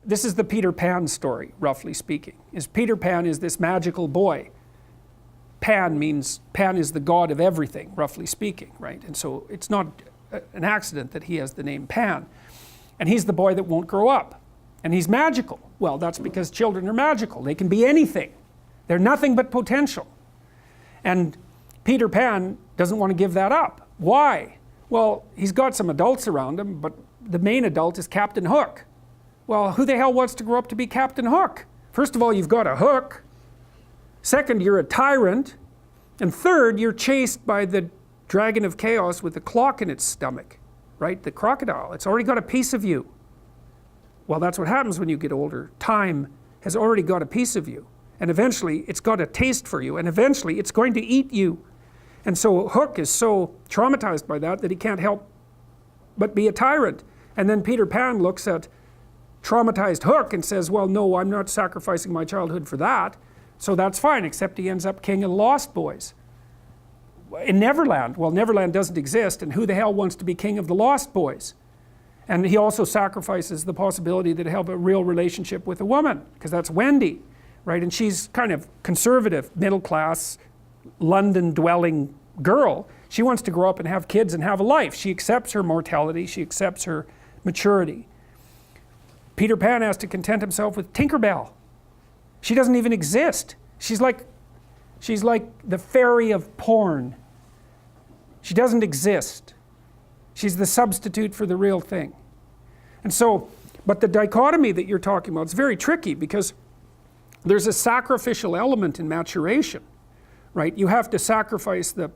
this is the Peter Pan story, roughly speaking. Peter Pan is this magical boy. Pan is the god of everything, roughly speaking, right? And so it's not an accident that he has the name Pan. And he's the boy that won't grow up. And he's magical. Well, that's because children are magical. They can be anything. They're nothing but potential. And Peter Pan doesn't want to give that up. Why? Well, he's got some adults around him, but the main adult is Captain Hook. Well, who the hell wants to grow up to be Captain Hook? First of all, you've got a hook. Second, you're a tyrant. And third, you're chased by the dragon of chaos with a clock in its stomach, right? The crocodile. It's already got a piece of you. Well, that's what happens when you get older. Time has already got a piece of you. And eventually, it's got a taste for you. And eventually, it's going to eat you. And so Hook is so traumatized by that he can't help but be a tyrant. And then Peter Pan looks at traumatized Hook and says, well, no, I'm not sacrificing my childhood for that. So that's fine, except he ends up king of the Lost Boys. In Neverland, well, Neverland doesn't exist, and who the hell wants to be king of the Lost Boys? And he also sacrifices the possibility that he'll have a real relationship with a woman, because that's Wendy, right? And she's kind of conservative, middle class, London dwelling girl. She wants to grow up and have kids and have a life. She accepts her mortality, she accepts her maturity. Peter Pan has to content himself with Tinkerbell. She doesn't even exist. She's like the fairy of porn. She doesn't exist. She's the substitute for the real thing. And so, but the dichotomy that you're talking about is very tricky, because there's a sacrificial element in maturation, right? You have to sacrifice the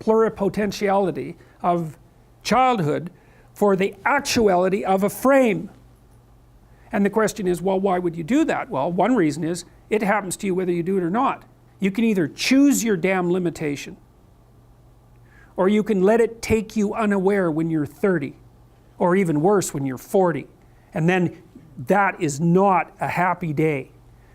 pluripotentiality of childhood for the actuality of a frame. And the question is, well, why would you do that? Well, one reason is it happens to you whether you do it or not. You can either choose your damn limitation, or you can let it take you unaware when you're 30, or even worse when you're 40. And then that is not a happy day.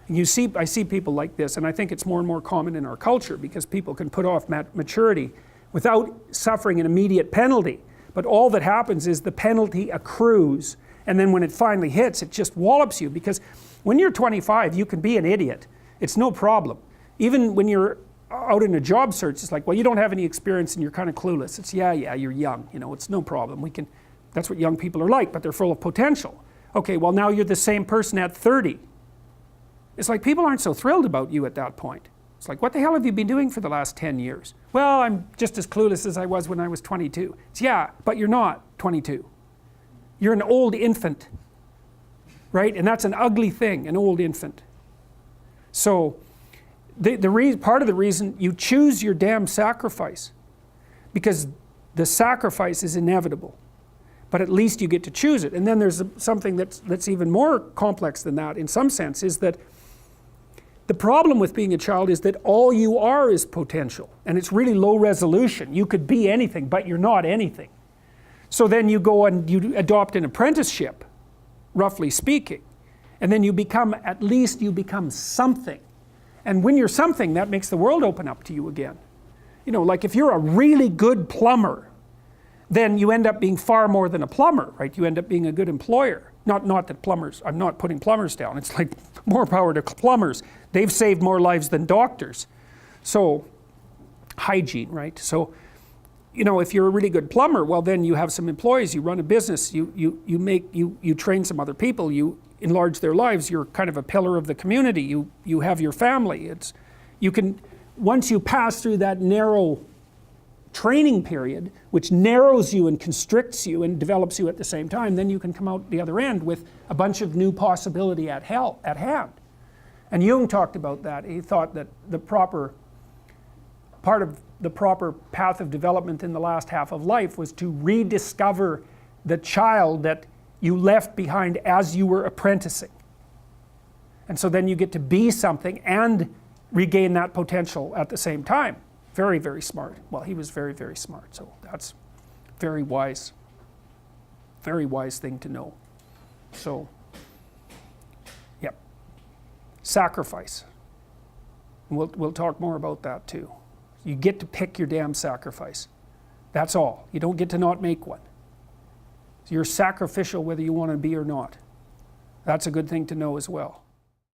And I see people like this, and I think it's more and more common in our culture, because people can put off maturity without suffering an immediate penalty. But all that happens is the penalty accrues, and then when it finally hits, it just wallops you. Because when you're 25, you can be an idiot. It's no problem. Even when you're out in a job search, it's like, well, you don't have any experience and you're kind of clueless. It's, yeah, you're young, it's no problem. That's what young people are like, but they're full of potential. Okay, well, now you're the same person at 30. It's like people aren't so thrilled about you at that point. It's like, what the hell have you been doing for the last 10 years? Well, I'm just as clueless as I was when I was 22. It's, yeah, but you're not 22. You're an old infant, right? And that's an ugly thing, an old infant. So part of the reason you choose your damn sacrifice, because the sacrifice is inevitable, but at least you get to choose it. And then there's something that's even more complex than that in some sense, is that the problem with being a child is that all you are is potential, and it's really low resolution. You could be anything, but you're not anything. So then you go and you adopt an apprenticeship, roughly speaking, and then at least you become something. And when you're something, that makes the world open up to you again. Like if you're a really good plumber, then you end up being far more than a plumber, right? You end up being a good employer. Not that plumbers, I'm not putting plumbers down. It's like more power to plumbers. They've saved more lives than doctors. So, hygiene, right? So, if you're a really good plumber, well, then you have some employees, you run a business, you train some other people, you enlarge their lives, you're kind of a pillar of the community, you have your family. Once you pass through that narrow training period, which narrows you and constricts you and develops you at the same time, then you can come out the other end with a bunch of new possibility at hand. And Jung talked about that. He thought that part of the proper path of development in the last half of life was to rediscover the child that you left behind as you were apprenticing. And so then you get to be something and regain that potential at the same time. Very, very smart. Well, he was very, very smart, so that's very wise thing to know. So, yep. Sacrifice. We'll talk more about that too. You get to pick your damn sacrifice. That's all. You don't get to not make one. So you're sacrificial whether you want to be or not. That's a good thing to know as well.